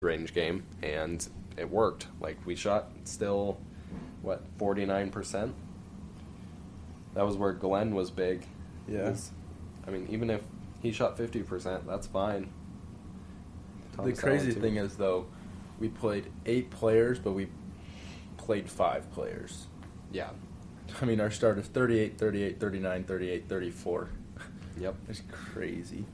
range game, and it worked. Like, we shot still, 49%? That was where Glenn was big. Yeah. I mean, even if he shot 50%, that's fine. The crazy thing is, though, we played 8 players, but we played 5 players. Yeah. I mean, our start is 38, 38, 39, 38, 34. Yep. It's crazy.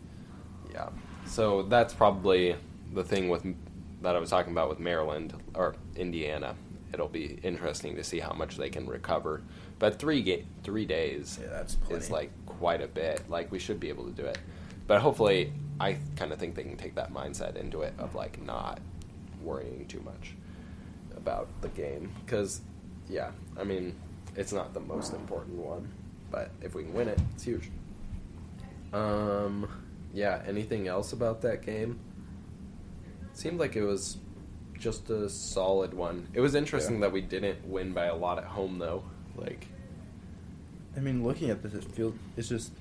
Yeah. So that's probably the thing that I was talking about with Maryland or Indiana. It'll be interesting to see how much they can recover. But 3 days that's plenty. is like quite a bit. Like, we should be able to do it. But hopefully, I kind of think they can take that mindset into it of like not worrying too much about the game. Because, yeah, I mean, it's not the most important one. But if we can win it, it's huge. Yeah, anything else about that game? It seemed like it was just a solid one. It was interesting that we didn't win by a lot at home, though. Like, I mean, looking at this, it's just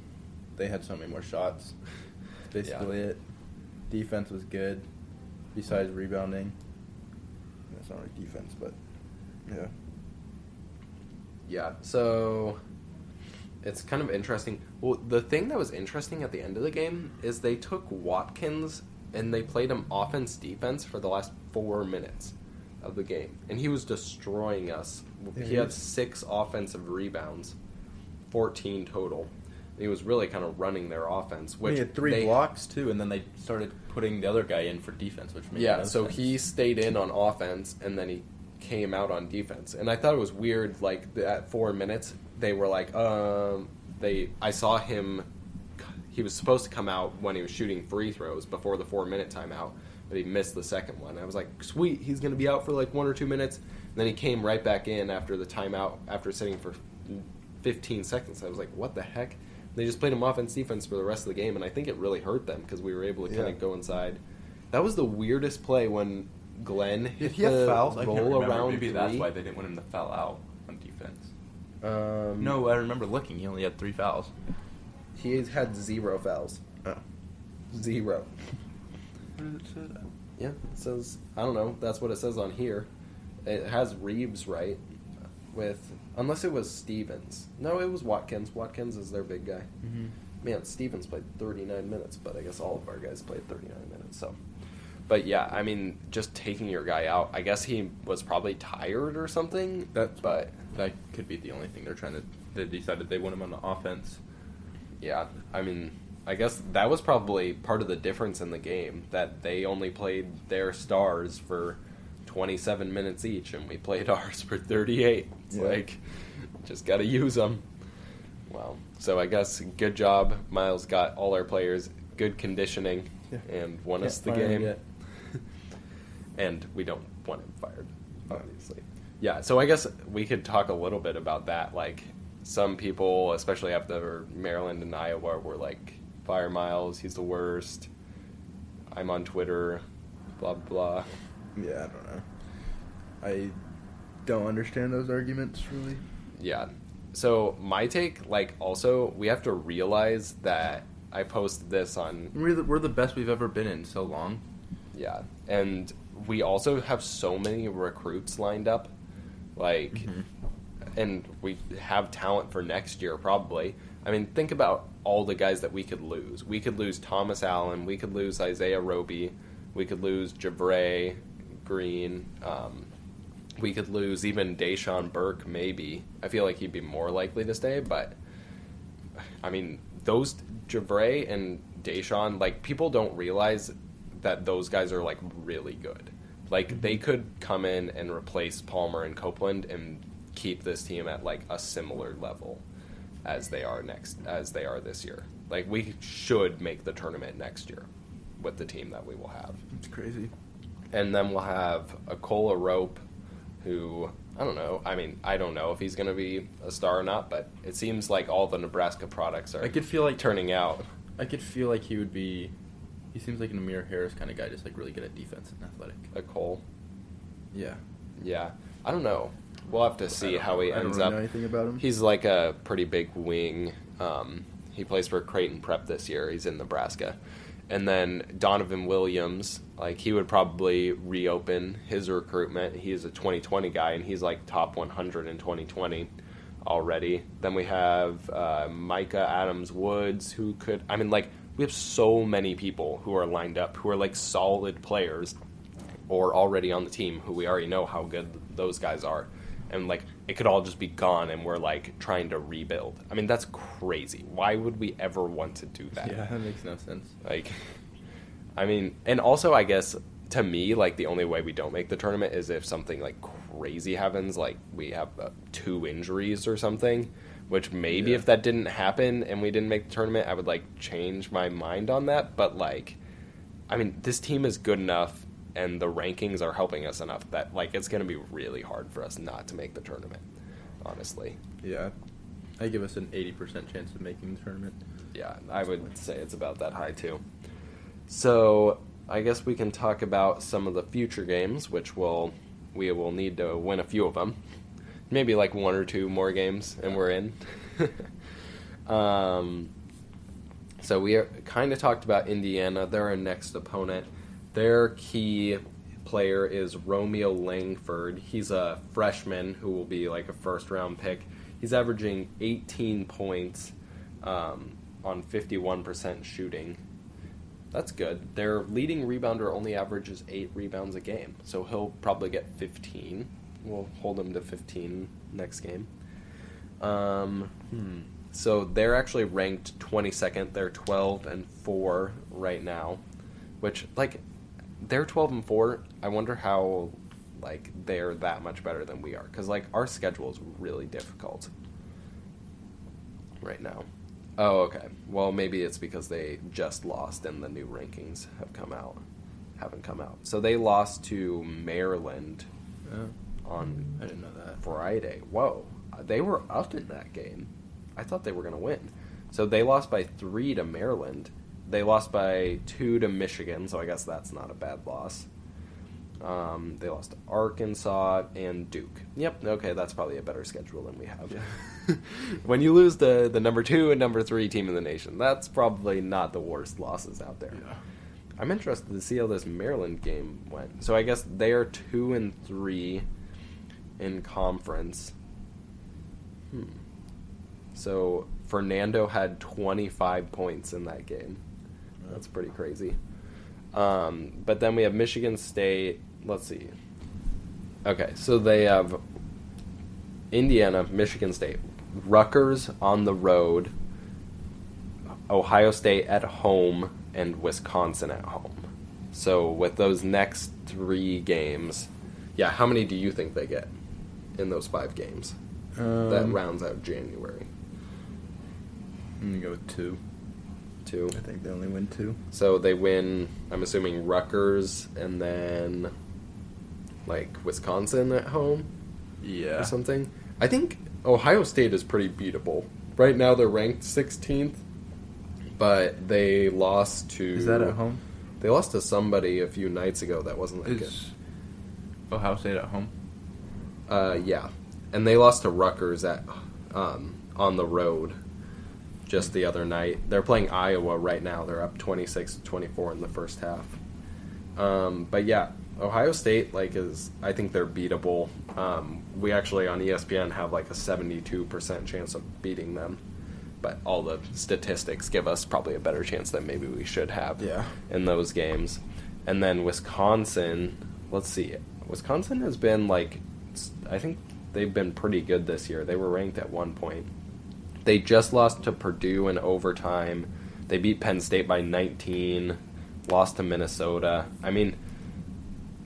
they had so many more shots. That's basically it. Defense was good, besides rebounding. That's not really defense, but yeah. Yeah, so it's kind of interesting. Well, the thing that was interesting at the end of the game is they took Watkins and they played him offense-defense for the last 4 minutes of the game. And he was destroying us. He had 6 offensive rebounds, 14 total. And he was really kind of running their offense. Which he had 3 blocks, too, and then they started putting the other guy in for defense, which made no sense. He stayed in on offense, and then he came out on defense. And I thought it was weird, like, at 4 minutes, they were like, I saw him. He was supposed to come out when he was shooting free throws before the 4-minute timeout, but he missed the second one. I was like, sweet, he's going to be out for like 1 or 2 minutes. And then he came right back in after the timeout, after sitting for 15 seconds. I was like, what the heck? They just played him offense-defense for the rest of the game, and I think it really hurt them because we were able to kind of go inside. That was the weirdest play when Glenn hit the fouls? roll around. Maybe 3. that's why they didn't want him to foul out on defense. No, I remember looking. He only had 3 fouls. He had 0 fouls. Oh. 0. Where does it say that? Yeah, it says, I don't know, that's what it says on here. It has Reeves, right? Unless it was Stevens. No, it was Watkins. Watkins is their big guy. Mm-hmm. Man, Stevens played 39 minutes, but I guess all of our guys played 39 minutes, so. But yeah, I mean, just taking your guy out, I guess he was probably tired or something. That could be the only thing they decided they want him on the offense. Yeah, I mean, I guess that was probably part of the difference in the game, that they only played their stars for 27 minutes each, and we played ours for 38. It's like, just got to use them. Wow. So I guess good job. Miles got all our players good conditioning and won us the game. And we don't want him fired, obviously. Yeah, so I guess we could talk a little bit about that. Like, some people, especially after Maryland and Iowa, were like, fire Miles, he's the worst. I'm on Twitter, blah, blah. Yeah, I don't know. I don't understand those arguments, really. Yeah. So my take, like, also, we have to realize that I posted this on... We're the best we've ever been in so long. Yeah. And we also have so many recruits lined up. Like... Mm-hmm. And we have talent for next year, probably. I mean, think about all the guys that we could lose. We could lose Thomas Allen. We could lose Isaiah Roby. We could lose Javray Green. We could lose even Deshaun Burke, maybe. I feel like he'd be more likely to stay, but... I mean, those Javray and Deshaun, like, people don't realize that those guys are, like, really good. Like, they could come in and replace Palmer and Copeland and keep this team at like a similar level as they are this year. Like, we should make the tournament next year with the team that we will have. It's crazy. And then we'll have Akola Rope, who, I don't know. I mean, I don't know if he's going to be a star or not, but it seems like all the Nebraska products are turning out. I could feel like he would be... He seems like an Amir Harris kind of guy, just like really good at defense and athletic. A Cole? Yeah. Yeah. I don't know. We'll have to see how he ends up. I don't know anything about him. He's like a pretty big wing. He plays for Creighton Prep this year. He's in Nebraska. And then Donovan Williams, like, he would probably reopen his recruitment. He's a 2020 guy, and he's, like, top 100 in 2020 already. Then we have Micah Adams-Woods, who could... I mean, like, we have so many people who are lined up, who are, like, solid players or already on the team, who we already know how good those guys are. And, like, it could all just be gone, and we're, like, trying to rebuild. I mean, that's crazy. Why would we ever want to do that? Yeah, that makes no sense. Like, I mean, and also, I guess, to me, like, the only way we don't make the tournament is if something, like, crazy happens, like, we have 2 injuries or something, which maybe if that didn't happen and we didn't make the tournament, I would, like, change my mind on that. But, like, I mean, this team is good enough, and the rankings are helping us enough that, like, it's going to be really hard for us not to make the tournament, honestly. Yeah. I give us an 80% chance of making the tournament. Yeah, I would say it's about that high, too. So, I guess we can talk about some of the future games, which we will need to win a few of them. Maybe, like, 1 or 2 more games, and we're in. So, we kind of talked about Indiana. They're our next opponent. Their key player is Romeo Langford. He's a freshman who will be like a first-round pick. He's averaging 18 points on 51% shooting. That's good. Their leading rebounder only averages 8 rebounds a game, so he'll probably get 15. We'll hold him to 15 next game. So they're actually ranked 22nd. They're 12-4 right now, which, like, they're 12-4. I wonder how, like, they're that much better than we are. Because, like, our schedule is really difficult right now. Oh, okay. Well, maybe it's because they just lost and the new rankings haven't come out. So they lost to Maryland on I didn't know that. Friday. Whoa. They were up in that game. I thought they were going to win. So they lost by 3 to Maryland. They lost by 2 to Michigan, so I guess that's not a bad loss. They lost to Arkansas and Duke. Yep, okay, that's probably a better schedule than we have. Yeah. When you lose the number 2 and number 3 team in the nation, that's probably not the worst losses out there. Yeah. I'm interested to see how this Maryland game went. So I guess they are 2-3 in conference. So Fernando had 25 points in that game. That's pretty crazy. But then we have Michigan State. Let's see. Okay, so they have Indiana, Michigan State, Rutgers on the road, Ohio State at home, and Wisconsin at home. So with those next 3 games, how many do you think they get in those 5 games? That rounds out January. I'm going to go with 2. 2. I think they only win 2. So they win, I'm assuming, Rutgers and then, like, Wisconsin at home? Yeah. Or something? I think Ohio State is pretty beatable. Right now they're ranked 16th, but they lost to... Is that at home? They lost to somebody a few nights ago that wasn't that good. Ohio State at home? Yeah. And they lost to Rutgers on the road just the other night. They're playing Iowa right now. They're up 26-24 in the first half. But yeah, Ohio State, like, I think they're beatable. We actually on ESPN have like a 72% chance of beating them. But all the statistics give us probably a better chance than maybe we should have in those games. And then Wisconsin, let's see. Wisconsin has been, like, I think they've been pretty good this year. They were ranked at one point. They just lost to Purdue in overtime. They beat Penn State by 19, lost to Minnesota. I mean,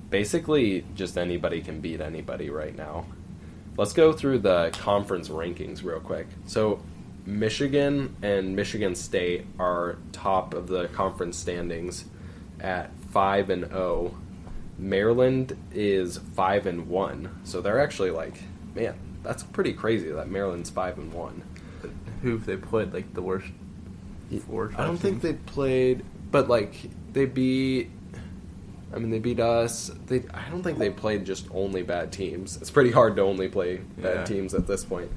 basically just anybody can beat anybody right now. Let's go through the conference rankings real quick. So Michigan and Michigan State are top of the conference standings at 5-0. Maryland is 5-1. So they're actually, like, man, that's pretty crazy that Maryland's 5-1. Who have they played, like, the worst 4 or 5 I don't think teams? they played, but, like, they beat us. I don't think they played just only bad teams. It's pretty hard to only play bad teams at this point.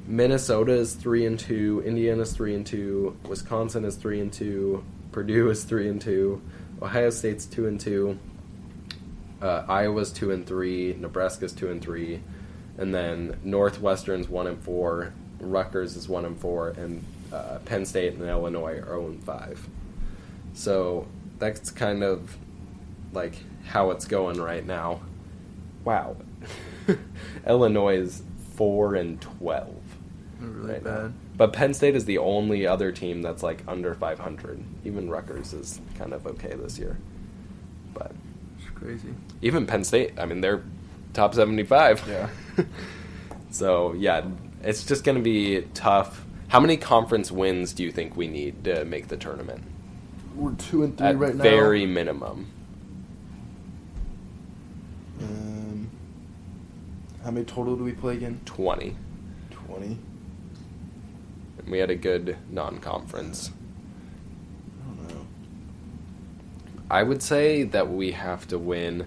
Minnesota is 3-2, Indiana's 3-2, Wisconsin is 3-2, Purdue is 3-2, Ohio State's 2-2, Iowa's 2-3, Nebraska's 2-3, and then Northwestern's 1-4, Rutgers is 1-4, and Penn State and Illinois are 0-5. So that's kind of like how it's going right now. Wow, Illinois is 4-12. Really right bad. now. But Penn State is the only other team that's like under 500. Even Rutgers is kind of okay this year. But It's crazy. even Penn State, I mean, they're top 75. Yeah. So, yeah, it's just going to be tough. How many conference wins do you think we need to make the tournament? We're 2-3 At right now. very minimum. How many total do we play again? 20. 20. And we had a good non-conference. I don't know. I would say that we have to win.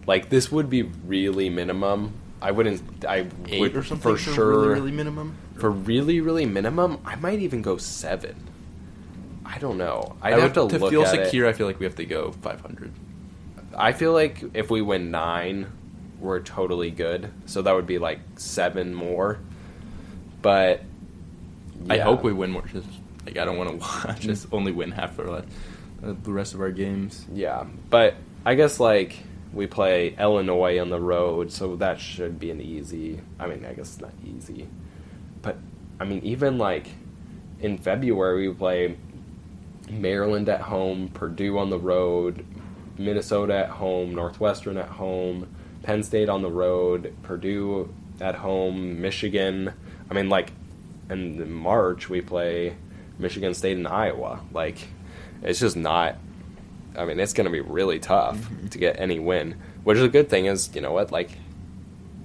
Like, this would be really minimum. I wouldn't. I 8 would or something for sure. Really, really minimum. For really, really minimum, I might even go 7. I don't know. I'd have to look feel at secure. it. I feel like we have to go 500. I feel like if we win 9, we're totally good. So that would be like 7 more. But I yeah. hope we win more. Just like I don't want to watch us only win half the rest of our games. Yeah, but I guess like we play Illinois on the road, so that should be an easy. I mean, I guess it's not easy, but I mean, even like in February we play Maryland at home, Purdue on the road, Minnesota at home, Northwestern at home, Penn State on the road, Purdue at home, Michigan. I mean, like, and in March we play Michigan State and Iowa. Like, it's just not. I mean, it's going to be really tough to get any win. Which is a good thing is, you know what, like,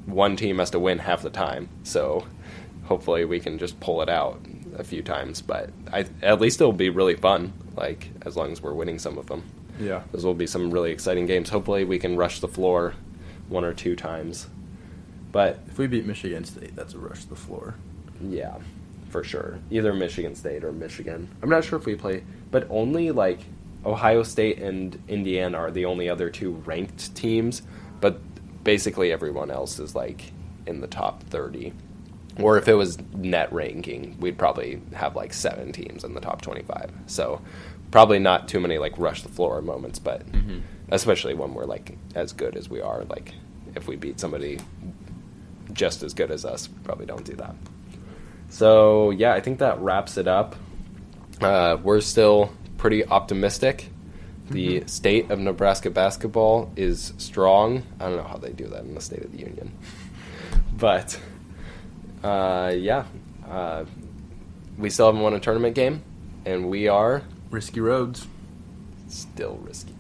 one team has to win half the time. So hopefully we can just pull it out a few times. But at least it'll be really fun, like, as long as we're winning some of them. Yeah. Those will be some really exciting games. Hopefully we can rush the floor 1 or 2 times. But If we beat Michigan State, that's a rush to the floor. yeah, for sure. Either Michigan State or Michigan. I'm not sure if we play, but only like Ohio State and Indiana are the only other 2 ranked teams, but basically everyone else is like in the top 30. Or if it was net ranking, we'd probably have like 7 teams in the top 25. So probably not too many like rush the floor moments, but especially when we're like as good as we are, like if we beat somebody just as good as us, we probably don't do that. So yeah, I think that wraps it up. We're still pretty optimistic. The state of Nebraska basketball is strong. I don't know how they do that in the State of the Union. But yeah, we still haven't won a tournament game, and we are Risky roads. still risky.